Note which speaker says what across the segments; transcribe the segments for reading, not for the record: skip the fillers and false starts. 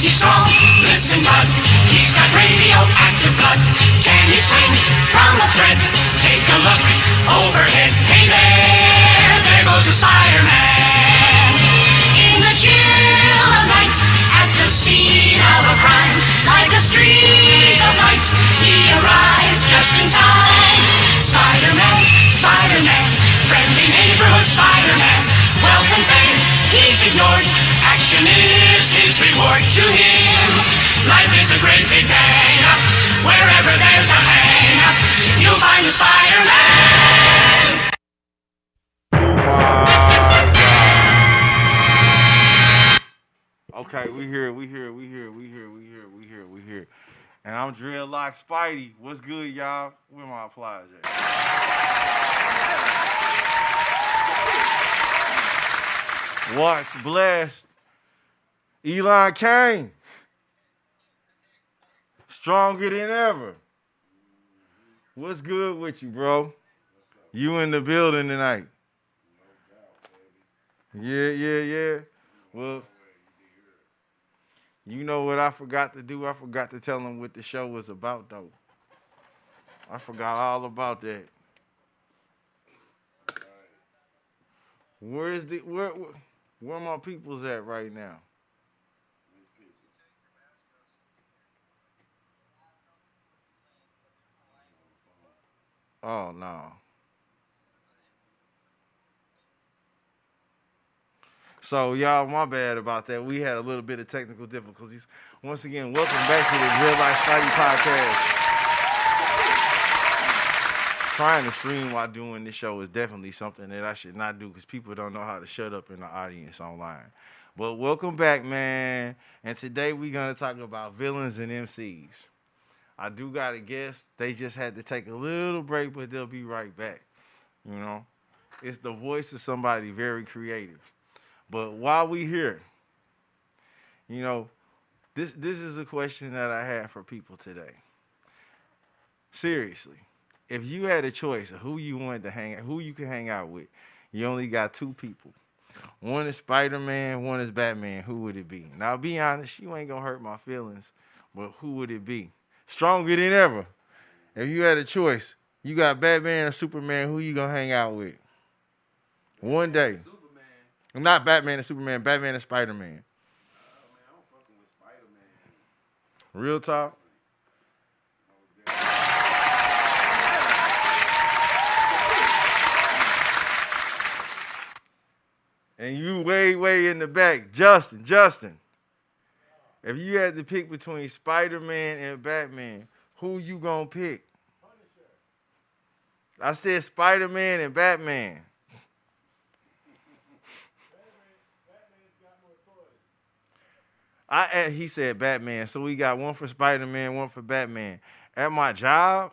Speaker 1: he strong? Listen, bud, he's got radioactive blood. Can he swing from a thread? Take a look overhead. Hey there goes the Spider-Man. In the chill of night, at the scene of a crime, like a streak of light, he arrives just in time. Spider-Man, Spider-Man, friendly neighborhood Spider-Man. Wealth and fame, he's ignored. Action is his reward to him. Life is a great big bang. Wherever there's a hang, you'll find a Spider-Man.
Speaker 2: Okay, we here. And I'm Dre Lock Spidey. What's good, y'all? Where my applause at? What's blessed? Elon Kane. Stronger than ever. What's good with you, bro? You in the building tonight. Yeah. Well, you know what I forgot to do? I forgot to tell them what the show was about, though. I forgot all about that. Where my peoples at right now? Oh, no. So, y'all, my bad about that. We had a little bit of technical difficulties. Once again, welcome back to the Dre Lock Spidey podcast. Trying to stream while doing this show is definitely something that I should not do because people don't know how to shut up in the audience online. But welcome back, man. And today we're going to talk about villains and MCs. I do got a guest. They just had to take a little break, but they'll be right back. You know, it's the voice of somebody very creative. But while we here, you know, this is a question that I have for people today. Seriously, if you had a choice of who you wanted to who you can hang out with, you only got two people. One is Spider-Man, one is Batman. Who would it be? Now, be honest, you ain't gonna hurt my feelings, but who would it be? Stronger than ever. If you had a choice, you got Batman or Superman, who you gonna hang out with? One day. Not Batman and Superman, Batman and Spider-Man.
Speaker 3: Man, I'm fucking with Spider-Man.
Speaker 2: Real talk? And you way in the back. Justin. If you had to pick between Spider-Man and Batman, who you gonna pick? I said Spider-Man and Batman. He said Batman, so we got one for Spider-Man, one for Batman. At my job,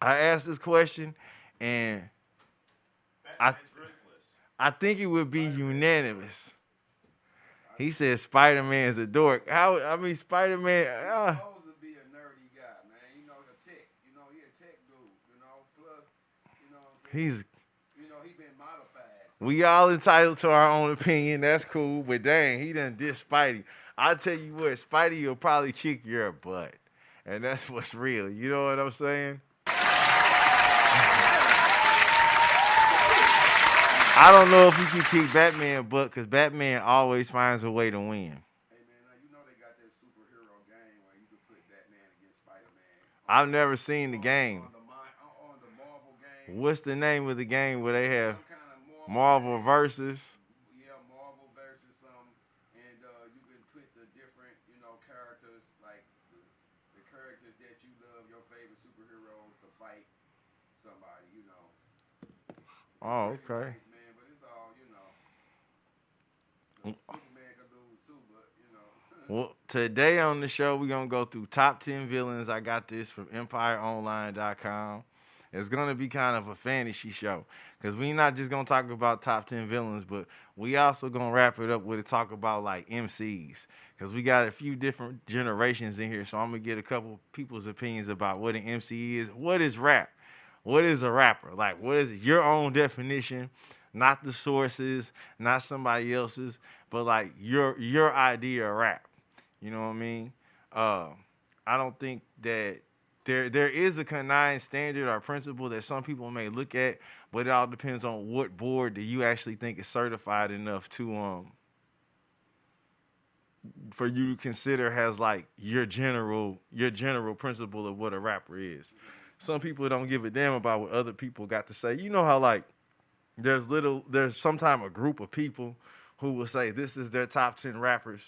Speaker 2: I asked this question, and I think it would be unanimous. He said Spider-Man's a dork. Spider-Man.
Speaker 3: Supposed to be a nerdy guy, man. You know, the tech. You know, he a tech dude. You know, plus, you know what I'm saying? He been modified.
Speaker 2: We all entitled to our own opinion. That's cool. But dang, he done diss Spidey. I'll tell you what, Spidey will probably kick your butt. And that's what's real. You know what I'm saying? I don't know if you can kick Batman butt because Batman always finds a way to win.
Speaker 3: Hey, man, you know they got that superhero game where you can put Batman against Spider-Man.
Speaker 2: I've never seen the game.
Speaker 3: On the Marvel game.
Speaker 2: What's the name of the game where they have Marvel versus?
Speaker 3: Yeah, Marvel versus and you can put the different, characters, like the characters that you love, your favorite superheroes, to fight somebody,
Speaker 2: Oh, okay.
Speaker 3: Nice, man, but it's all, Superman could lose too, but,
Speaker 2: Well, today on the show, we're going to go through top 10 villains. I got this from EmpireOnline.com. It's going to be kind of a fantasy show because we're not just going to talk about top 10 villains, but we also going to wrap it up with a talk about, like, MCs because we got a few different generations in here, so I'm going to get a couple people's opinions about what an MC is. What is rap? What is a rapper? Like, what is it? Your own definition, not the sources, not somebody else's, but, like, your idea of rap. You know what I mean? I don't think that there is a canine standard or principle that some people may look at, but it all depends on what board do you actually think is certified enough to for you to consider has like your general principle of what a rapper is. Some people don't give a damn about what other people got to say. You know how like there's sometimes a group of people who will say this is their top 10 rappers.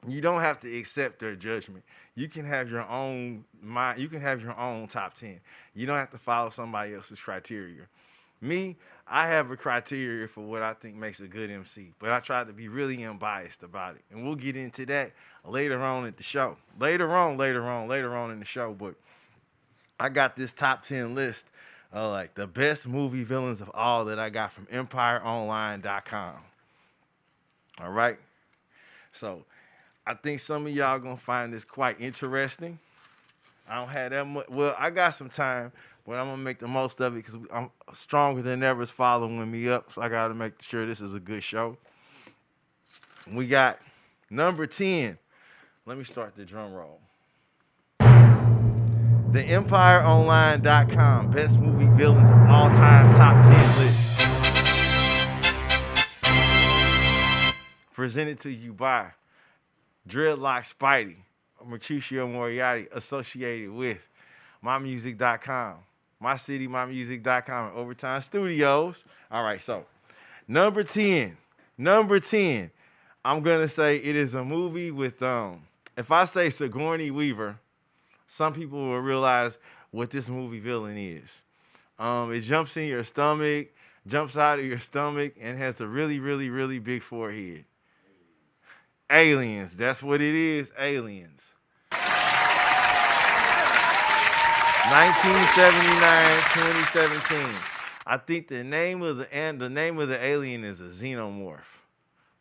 Speaker 2: You don't have to accept their judgment. You can have your own mind. You can have your own top 10. You don't have to follow somebody else's criteria. Me, I have a criteria for what I think makes a good MC, but I try to be really unbiased about it. And we'll get into that later on at the show. Later on in the show. But I got this top 10 list of like the best movie villains of all that I got from EmpireOnline.com. All right. So I think some of y'all gonna find this quite interesting. I don't have that much. Well, I got some time, but I'm gonna make the most of it because I'm stronger than ever is following me up. So I gotta make sure this is a good show. We got number 10. Let me start the drum roll. The EmpireOnline.com best movie villains of all time top 10 list. Presented to you by Dre Lock Spidey, Mercutio Moriarty, associated with MyMusic.com, MyCityMyMusic.com, and Overtime Studios. All right, so number 10, I'm gonna say it is a movie with if I say Sigourney Weaver, some people will realize what this movie villain is. It jumps in your stomach, jumps out of your stomach, and has a really, really, really big forehead. Aliens. That's what it is. Aliens. 1979, 2017. I think the name of the alien is a xenomorph,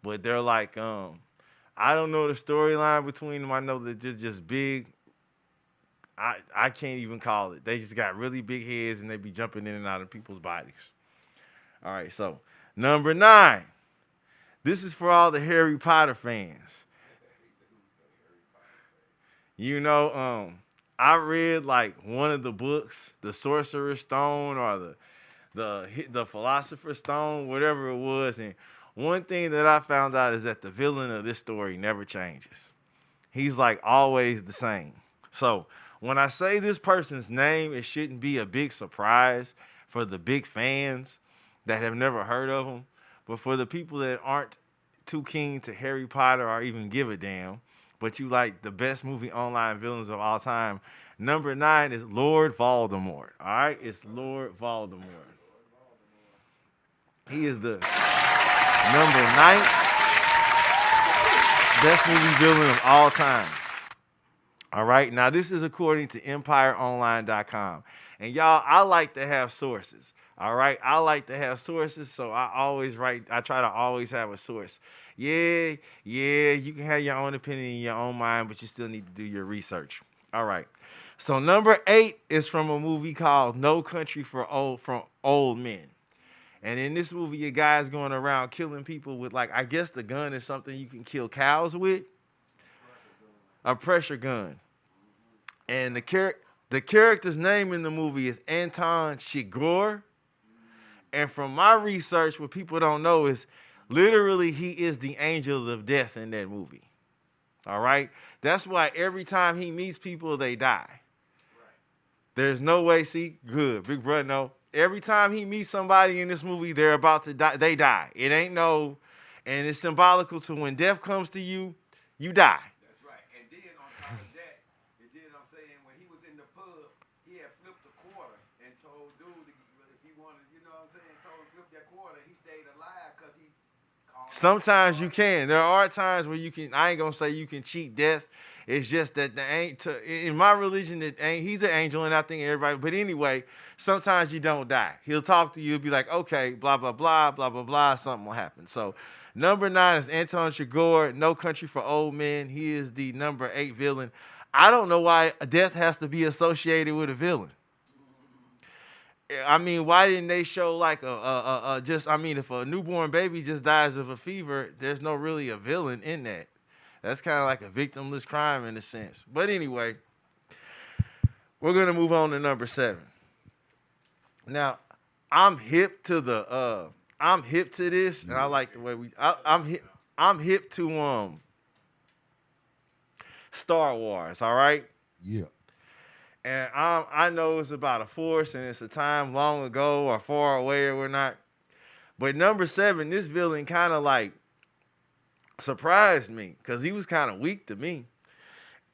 Speaker 2: but they're like I don't know the storyline between them. I know that they're just big. I can't even call it. They just got really big heads and they be jumping in and out of people's bodies. All right, so number 9. This is for all the Harry Potter fans. You know, I read like one of the books, the Sorcerer's Stone or the Philosopher's Stone, whatever it was, and one thing that I found out is that the villain of this story never changes. He's like always the same. So when I say this person's name, it shouldn't be a big surprise for the big fans that have never heard of him. But for the people that aren't too keen to Harry Potter or even give a damn, but you like the best movie online villains of all time, number 9 is Lord Voldemort. All right? It's Lord Voldemort. He is the number 9th best movie villain of all time. All right? Now, this is according to EmpireOnline.com. And y'all, I like to have sources. All right, I like to have sources, so I try to always have a source. Yeah, you can have your own opinion in your own mind, but you still need to do your research. All right, so number 8 is from a movie called No Country for Old Men. And in this movie, a guy's going around killing people with, like, I guess the gun is something you can kill cows with. A pressure gun. And the character's name in the movie is Anton Chigurh. And from my research, what people don't know is literally he is the angel of death in that movie. All right? That's why every time he meets people, they die. Right. There's no way, see, good. Big brother, no. Every time he meets somebody in this movie, they're about to die. They die. It ain't no, and it's symbolical to when death comes to you, you die.
Speaker 3: That's right. And then on top of that, you did what I'm saying, when he was in the pub, he had flipped a quarter and told dude if he wanted, you know what I'm saying, told him to flip that quarter, he stayed alive because he called.
Speaker 2: Sometimes you can. There are times where you can, I ain't going to say you can cheat death. It's just that in my religion, he's an angel, and I think everybody. But anyway, sometimes you don't die. He'll talk to you, be like, okay, blah blah blah, blah blah blah. Something will happen. So, number 9 is Anton Chigurh, No Country for Old Men. He is the number 8 villain. I don't know why death has to be associated with a villain. I mean, why didn't they show like if a newborn baby just dies of a fever, there's no really a villain in that. That's kind of like a victimless crime in a sense. But anyway, we're gonna move on to number 7. Now, I'm hip to this, and I like the way I'm hip to Star Wars. All right.
Speaker 4: Yeah.
Speaker 2: And I know it's about a force and it's a time long ago or far away or whatnot. But number 7, this villain kind of like surprised me because he was kind of weak to me.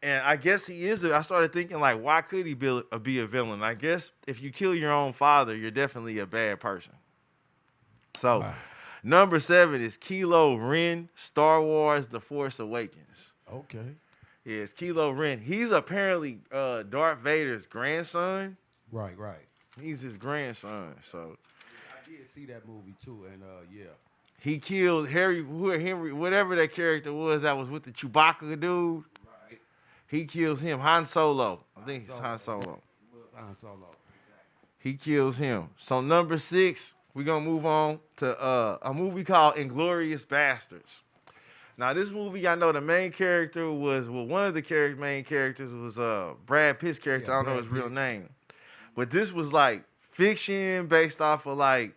Speaker 2: And I guess he is. I started thinking like, why could he be a villain? I guess if you kill your own father, you're definitely a bad person. So number 7 is Kylo Ren, Star Wars, The Force Awakens.
Speaker 4: Okay.
Speaker 2: Yeah, it's Kylo Ren. He's apparently Darth Vader's grandson.
Speaker 4: Right.
Speaker 2: He's his grandson. So
Speaker 4: I did see that movie too, and yeah.
Speaker 2: He killed Henry, whatever that character was that was with the Chewbacca dude.
Speaker 4: Right.
Speaker 2: He kills him. Han Solo. I think it's Han Solo.
Speaker 4: Han Solo.
Speaker 2: He kills him. So number 6, we're gonna move on to a movie called Inglourious Basterds. Now this movie, I know the main character was one of the main characters was Brad Pitt's character.
Speaker 4: Yeah,
Speaker 2: I don't know his real name, but this was like fiction based off of like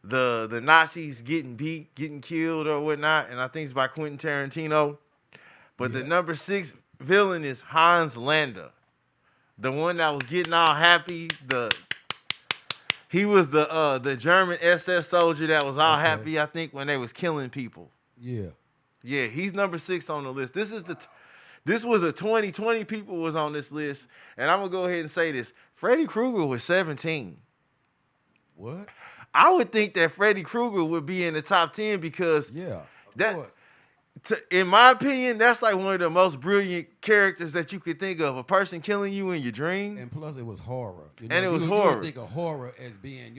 Speaker 2: the Nazis getting killed or whatnot, and I think it's by Quentin Tarantino. But the number 6 villain is Hans Landa, the one that was getting all happy. He was the German SS soldier that was all happy, I think, when they was killing people.
Speaker 4: Yeah.
Speaker 2: Yeah, he's number 6 on the list. This was a 20 people was on this list, and I'm gonna go ahead and say this: Freddy Krueger was 17.
Speaker 4: What?
Speaker 2: I would think that Freddy Krueger would be in the top 10 because
Speaker 4: of course.
Speaker 2: In my opinion, that's like one of the most brilliant characters that you could think of. A person killing you in your dream.
Speaker 4: And plus, it was horror. You know,
Speaker 2: and it was
Speaker 4: you
Speaker 2: horror.
Speaker 4: would think of horror as being,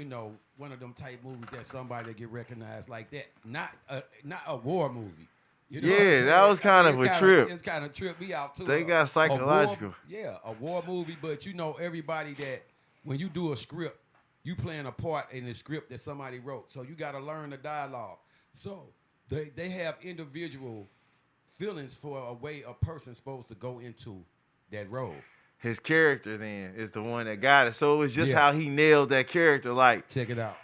Speaker 4: one of them type movies that somebody get recognized like that. Not a war movie. You know
Speaker 2: that was kind of a trip.
Speaker 4: It's kind of tripped me out too.
Speaker 2: They got psychological.
Speaker 4: A war movie, but everybody that when you do a script, you playing a part in the script that somebody wrote. So you got to learn the dialogue. So they have individual feelings for a way a person's supposed to go into that role.
Speaker 2: His character then is the one that got it. So it was just how he nailed that character. Like,
Speaker 4: check it out.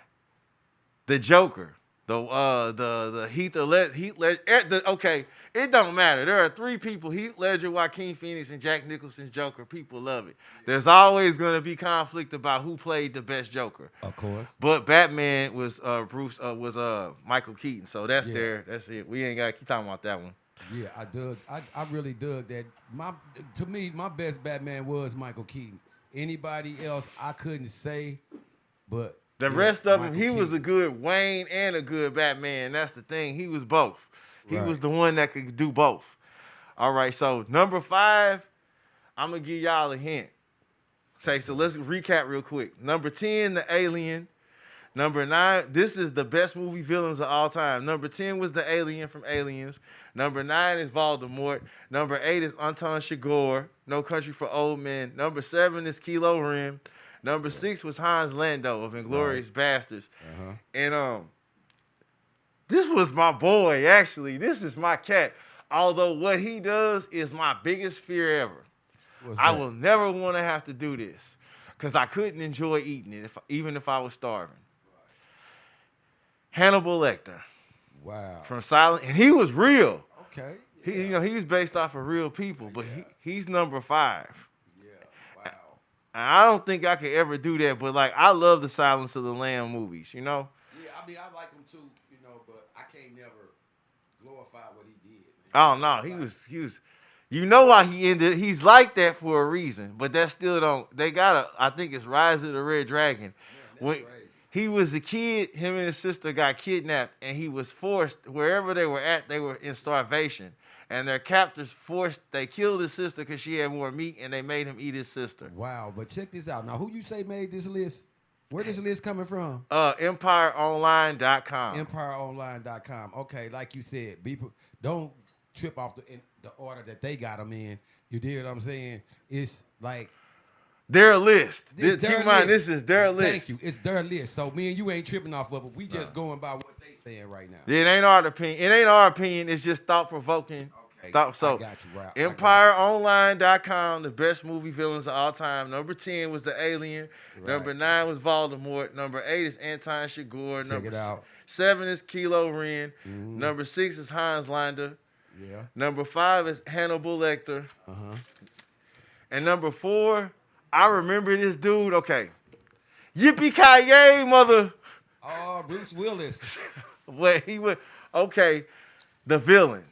Speaker 2: The Joker. The Heath Ledger. Okay, it don't matter. There are 3 people: Heath Ledger, Joaquin Phoenix, and Jack Nicholson's Joker. People love it. There's always going to be conflict about who played the best Joker.
Speaker 4: Of course.
Speaker 2: But Batman was Michael Keaton. So that's there. That's it. We ain't got to keep talking about that one.
Speaker 4: Yeah, I really dug that. To me, my best Batman was Michael Keaton. Anybody else, I couldn't say, but.
Speaker 2: The rest of him, he was a good Wayne and a good Batman. That's the thing. He was both. He was the one that could do both. All right, so number 5, I'm going to give y'all a hint. So let's recap real quick. Number 10, The Alien. Number 9, this is the best movie villains of all time. Number 10 was the Alien from Aliens. Number 9 is Voldemort. Number 8 is Anton Chigurh, No Country for Old Men. Number 7 is Kylo Ren. Number 6 was Hans Lando of Inglourious Basterds. And this was my boy, actually. This is my cat. Although what he does is my biggest fear ever. I will never want to have to do this because I couldn't enjoy eating it even if I was starving. Hannibal Lecter.
Speaker 4: Wow.
Speaker 2: From Silent, and he was real.
Speaker 4: Okay.
Speaker 2: He was based off of real people, but he's number 5. I don't think I could ever do that, but like I love the Silence of the Lamb movies,
Speaker 4: Yeah, I mean I like him too, but I can't never glorify what he did. Man.
Speaker 2: Oh no, he was. You know why he ended? He's like that for a reason, but that still don't. They gotta. I think it's Rise of the Red Dragon.
Speaker 4: Man, that's crazy.
Speaker 2: He was a kid, him and his sister got kidnapped, and he was forced wherever they were at. They were in starvation. And their captors they killed his sister because she had more meat, and they made him eat his sister.
Speaker 4: Wow, but check this out. Now, who you say made this list? Where this list coming from?
Speaker 2: EmpireOnline.com.
Speaker 4: EmpireOnline.com. Okay, like you said, people don't trip off the order that they got them in. You dig what I'm saying? It's like
Speaker 2: their list.
Speaker 4: Keep
Speaker 2: in mind, this is their list.
Speaker 4: Thank you. It's their list. So me and you ain't tripping off of it. We just going by what they saying right now.
Speaker 2: It ain't our opinion. It ain't our opinion. It's just thought provoking. So,
Speaker 4: I got you, right.
Speaker 2: EmpireOnline.com, the best movie villains of all time. Number 10 was the Alien.
Speaker 4: Right.
Speaker 2: Number 9 was Voldemort. Number 8 is Anton Chigurh.
Speaker 4: Check it out.
Speaker 2: 7 is Kylo Ren.
Speaker 4: Mhm.
Speaker 2: Number 6 is Hans Landa.
Speaker 4: Yeah.
Speaker 2: Number 5 is Hannibal Lecter.
Speaker 4: Uh-huh.
Speaker 2: And number 4, I remember this dude. Okay. Yippee-ki-yay, mother.
Speaker 4: Oh, Bruce Willis.
Speaker 2: Well, he would. Okay. The villain.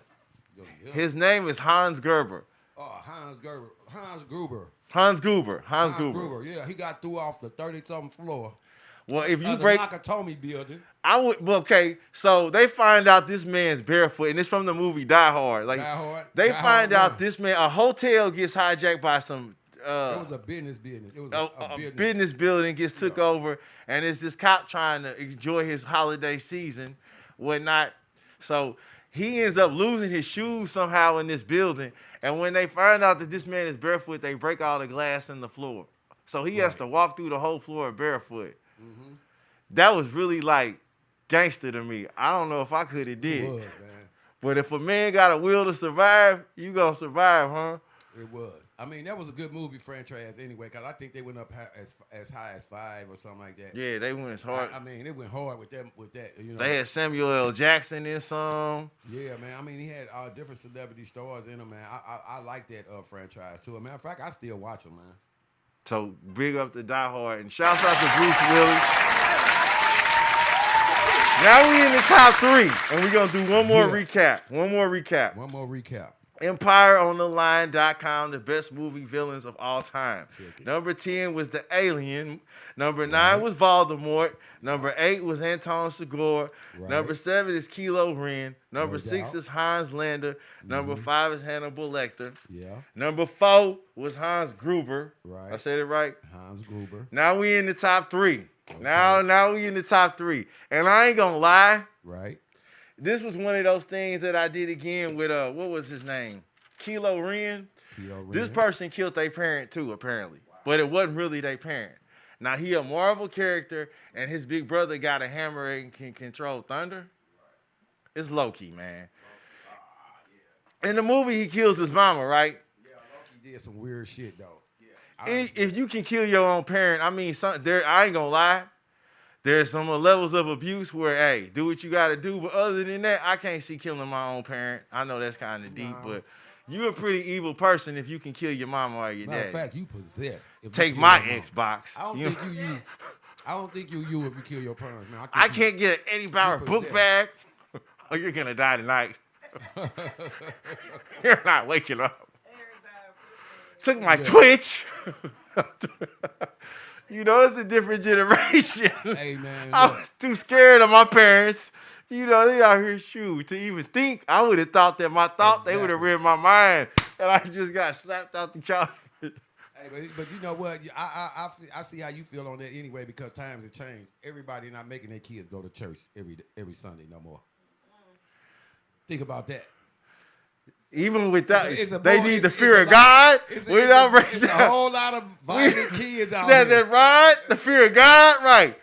Speaker 4: Yeah.
Speaker 2: His name is Hans Gruber.
Speaker 4: Oh, Hans Gruber. Hans Gruber.
Speaker 2: Hans Gruber. Hans Gruber.
Speaker 4: Gruber. Yeah, he got threw off the 30-something floor.
Speaker 2: Well, if you
Speaker 4: The
Speaker 2: break,
Speaker 4: Nakatomi building.
Speaker 2: I would. Well, okay, so they find out this man's barefoot, and it's from the movie Die Hard. Like
Speaker 4: Die Hard.
Speaker 2: they
Speaker 4: Die
Speaker 2: find
Speaker 4: Hard
Speaker 2: out
Speaker 4: one.
Speaker 2: this man, a hotel gets hijacked by some.
Speaker 4: It was a business. It was a
Speaker 2: business building gets took
Speaker 4: Yeah.
Speaker 2: over, and it's this cop trying to enjoy his holiday season, whatnot. So he ends up losing his shoes somehow in this building, and when they find out that this man is barefoot, they break all the glass in the floor. So he has
Speaker 4: Right.
Speaker 2: to walk through the whole floor barefoot.
Speaker 4: Mm-hmm.
Speaker 2: That was really like gangster to me. I don't know if I could have did.
Speaker 4: It was, man.
Speaker 2: But if a man got a will to survive, you gonna survive, huh?
Speaker 4: It was. I mean, that was a good movie franchise anyway, because I think they went up as high as 5 or something like that.
Speaker 2: Yeah, they went as hard.
Speaker 4: I mean, it went hard with them. With that, you know.
Speaker 2: They had Samuel L. Jackson in some.
Speaker 4: Yeah, man. I mean, he had different celebrity stars in them, man. I like that franchise too. As a matter of fact, I still watch them, man.
Speaker 2: So big up to Die Hard and shouts out to Bruce Willis. Now we in the top 3, and we're gonna do one more recap. One more recap. EmpireOnTheLine.com, the best movie villains of all time. Number 10 was the Alien. Number 9 was Voldemort. Number 8 was Anton Chigurh.
Speaker 4: Right.
Speaker 2: Number 7 is Kylo Ren. Number
Speaker 4: No
Speaker 2: 6
Speaker 4: doubt.
Speaker 2: is Hans Landa. Number 5 is Hannibal Lecter.
Speaker 4: Yeah.
Speaker 2: Number 4 was Hans Gruber.
Speaker 4: Right.
Speaker 2: I said it right?
Speaker 4: Hans Gruber.
Speaker 2: Now we in the top 3. Now we in the top 3. And I ain't gonna lie.
Speaker 4: Right.
Speaker 2: This was one of those things that I did again with what was his name? Kylo Ren. This person killed their parent too, apparently. But it wasn't really their parent. Now he a Marvel character, and his big brother got a hammer and can control thunder. It's Loki, man. In the movie, he kills his mama, right?
Speaker 4: Yeah, Loki did some weird shit though. Yeah.
Speaker 2: If you can kill your own parent, I mean, I ain't gonna lie. There's some levels of abuse where, hey, do what you got to do. But other than that, I can't see killing my own parent. I know that's kind of deep, but you're a pretty evil person if you can kill your mama or your
Speaker 4: Matter
Speaker 2: dad.
Speaker 4: of fact, you possessed.
Speaker 2: Take my Xbox.
Speaker 4: I don't think you. I don't think you if you kill your parents, man.
Speaker 2: I can't get an Eddie Bauer book
Speaker 4: possessed.
Speaker 2: bag. Oh, you're gonna die tonight. You're not waking up. Took my Twitch. You know, it's a different generation.
Speaker 4: Hey, man.
Speaker 2: I was too scared of my parents. You know, they out here shoot to even think. I would have thought that they would have read my mind, and I just got slapped out the couch.
Speaker 4: Hey, but you know what? I see how you feel on that anyway, because times have changed. Everybody not making their kids go to church every Sunday no more. Think about that.
Speaker 2: Even with that,
Speaker 4: It's a
Speaker 2: they
Speaker 4: more-
Speaker 2: need
Speaker 4: it's-
Speaker 2: the
Speaker 4: it's
Speaker 2: fear
Speaker 4: a
Speaker 2: of
Speaker 4: lot-
Speaker 2: God.
Speaker 4: It's
Speaker 2: Without breaking
Speaker 4: a
Speaker 2: down.
Speaker 4: whole lot of violent kids out
Speaker 2: That
Speaker 4: here.
Speaker 2: right? The fear of God, right?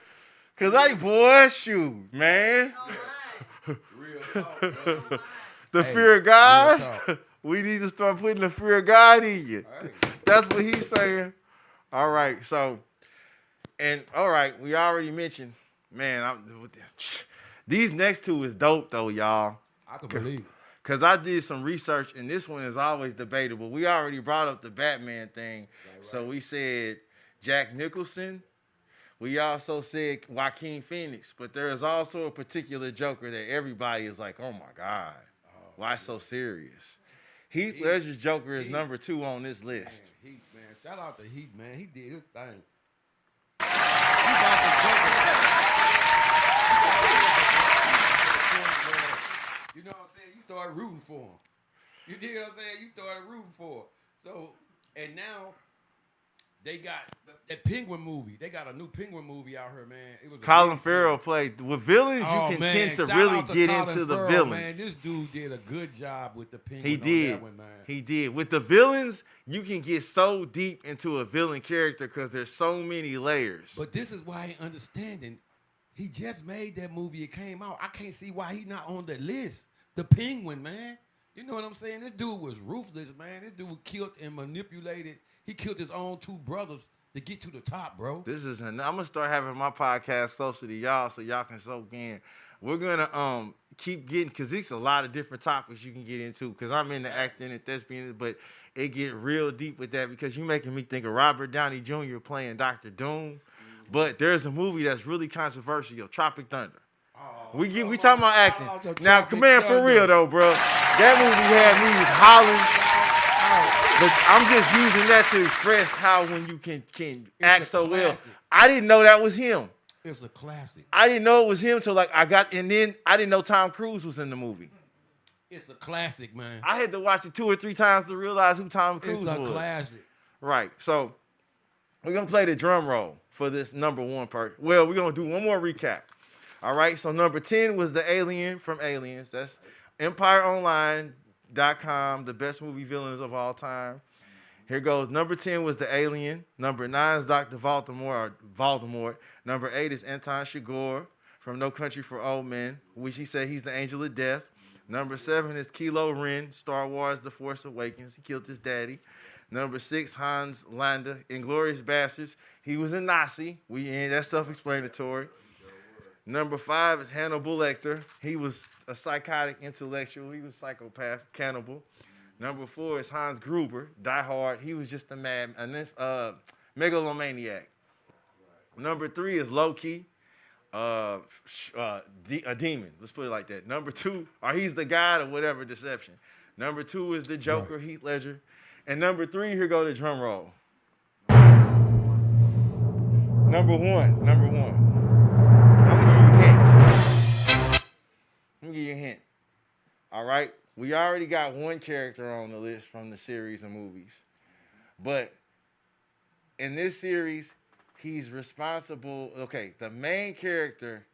Speaker 2: Cause boy, shoot, man.
Speaker 4: Real talk, bro.
Speaker 2: The
Speaker 4: Hey,
Speaker 2: fear of
Speaker 4: real
Speaker 2: God.
Speaker 4: talk.
Speaker 2: We need to start putting the fear of God in you.
Speaker 4: Hey.
Speaker 2: That's what he's saying. All right, so, and all right, we already mentioned, man. These next two is dope though, y'all.
Speaker 4: I can believe it.
Speaker 2: Cause I did some research, and this one is always debatable. We already brought up the Batman thing, so we said Jack Nicholson. We also said Joaquin Phoenix, but there is also a particular Joker that everybody is like, "Oh my God, why so serious?" Heath Ledger's Joker is number 2 on this list.
Speaker 4: Man, Heat, man. Shout out to Heat, man. He did his thing. He got the Joker. You know what I'm saying? You started rooting for him. You dig what I'm saying? You started rooting for him. So, and now they got that Penguin movie. They got a new Penguin movie out here, man. It was
Speaker 2: Colin Farrell played with villains.
Speaker 4: Oh,
Speaker 2: You can
Speaker 4: man.
Speaker 2: tend to
Speaker 4: Shout
Speaker 2: really
Speaker 4: out to
Speaker 2: get
Speaker 4: Colin
Speaker 2: into the
Speaker 4: Farrell,
Speaker 2: villains.
Speaker 4: Man, this dude did a good job with the Penguin.
Speaker 2: He
Speaker 4: on
Speaker 2: did.
Speaker 4: That one, man.
Speaker 2: He did. With the villains, you can get so deep into a villain character because there's so many layers.
Speaker 4: But this is why I ain't understanding. He just made that movie. It came out. I can't see why he not on the list. The Penguin, man. You know what I'm saying? This dude was ruthless, man. This dude killed and manipulated. He killed his own two brothers to get to the top, bro.
Speaker 2: I'm gonna start having my podcast closer to y'all so y'all can soak in. We're gonna keep getting, because there's a lot of different topics you can get into, because I'm into acting and thespian, but it get real deep with that, because you making me think of Robert Downey Jr. playing Dr. Doom. But there's a movie that's really controversial, Tropic Thunder. We talking about acting. Now, Command for real though, bro. That movie had me hollering. But I'm just using that to express how when you can act so well. I didn't know that was him.
Speaker 4: It's a classic.
Speaker 2: I didn't know it was him till like and then I didn't know Tom Cruise was in the movie.
Speaker 4: It's a classic, man.
Speaker 2: I had to watch it 2 or 3 times to realize who Tom Cruise was.
Speaker 4: It's a classic.
Speaker 2: Right. So we're gonna play the drum roll for this number 1 part. Well, we're gonna do one more recap. All right. So number 10 was the alien from Aliens. That's EmpireOnline.com, the best movie villains of all time. Here goes. Number 10 was the alien. Number 9 is Dr. Voldemort. Number 8 is Anton Chigurh from No Country for Old Men, which he said he's the angel of death. Number 7 is Kylo Ren, Star Wars, The Force Awakens. He killed his daddy. Number 6, Hans Landa, Inglourious Basterds. He was a Nazi. That's self-explanatory. Number 5 is Hannibal Lecter. He was a psychotic intellectual. He was a psychopath, cannibal. Number 4 is Hans Gruber, Die Hard. He was just a megalomaniac. Number 3 is Loki, a demon. Let's put it like that. Number 2, or he's the god of whatever deception. Number 2 is the Joker, Heath Ledger. And number 3, here go the drum roll. Number one. I'm gonna give you hints. I'm gonna give you a hint. All right? We already got one character on the list from the series of movies. But in this series, he's responsible. Okay, the main character,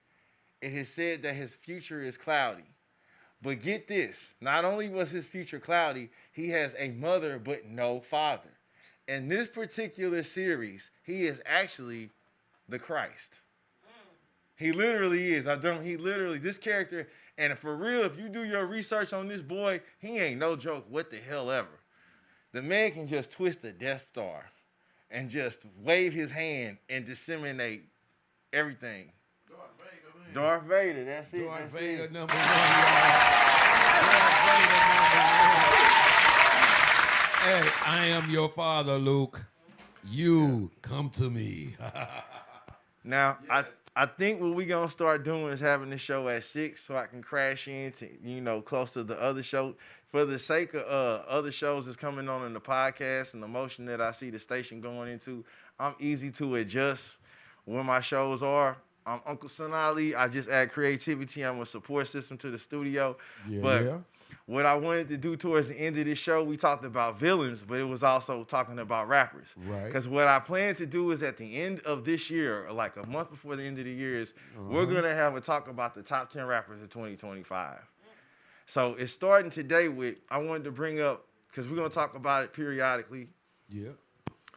Speaker 2: it is said that his future is cloudy. But get this, not only was his future cloudy, he has a mother but no father. In this particular series, he is actually the Christ. He literally is. This character, and for real, if you do your research on this boy, he ain't no joke what the hell ever. The man can just twist the Death Star and just wave his hand and disseminate everything. Darth Vader, that's it.
Speaker 4: Darth
Speaker 2: that's
Speaker 4: Vader
Speaker 2: it.
Speaker 4: number 1, y'all. Darth Vader number 1. Hey, I am your father, Luke. You come to me.
Speaker 2: Now, I think what we're going to start doing is having the show at 6 so I can crash into, close to the other show. For the sake of other shows that's coming on in the podcast and the motion that I see the station going into, I'm easy to adjust where my shows are. I'm Uncle Son Ali. I just add creativity. I'm a support system to the studio. What I wanted to do towards the end of this show, we talked about villains, but it was also talking about rappers.
Speaker 4: Right.
Speaker 2: Because what I plan to do is at the end of this year, or like a month before the end of the year, we're going to have a talk about the top 10 rappers of 2025. So it's starting today with, I wanted to bring up, because we're going to talk about it periodically.
Speaker 4: Yeah.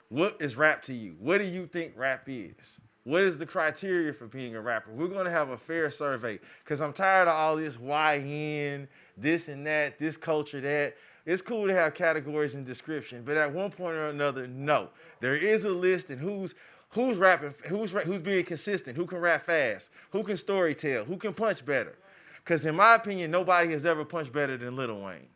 Speaker 2: What is rap to you? What do you think rap is? What is the criteria for being a rapper? We're going to have a fair survey, because I'm tired of all this YN, this and that, this culture, that. It's cool to have categories and description, but at one point or another, no. There is a list, and who's rapping, who's being consistent, who can rap fast, who can story tell, who can punch better. Because in my opinion, nobody has ever punched better than Lil Wayne.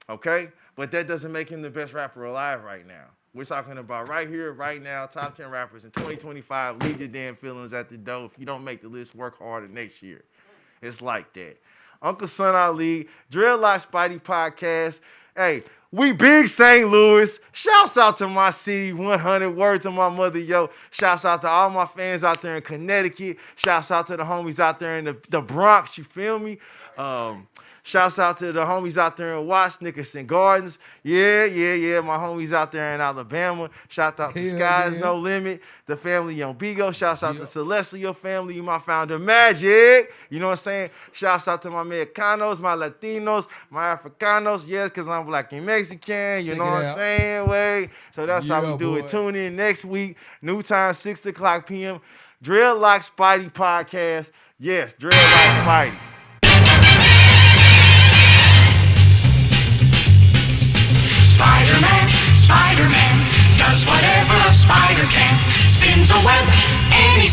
Speaker 2: Okay? But that doesn't make him the best rapper alive right now. We're talking about right here, right now, top 10 rappers in 2025. Leave your damn feelings at the door. If you don't make the list, work harder next year. It's like that. Uncle Son Ali, Dre Lock Spidey podcast. Hey, we big St. Louis. Shouts out to my city, 100. Word to my mother, yo. Shouts out to all my fans out there in Connecticut. Shouts out to the homies out there in the Bronx, you feel me? Shouts out to the homies out there in Watts, Nickerson Gardens. Yeah. My homies out there in Alabama. Shout out to Skies No Limit, the family on Bigo. Shouts out to Celestial family, my founder Magic. You know what I'm saying? Shouts out to my Mexicanos, my Latinos, my Africanos. Yes, because I'm black and Mexican. You know what I'm saying? Wait. So that's how we do it. Tune in next week. New time, 6 o'clock p.m. Dre Lock Spidey podcast. Yes, Dre Lock Spidey.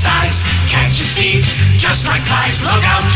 Speaker 1: size, catches thieves just like flies. Look out,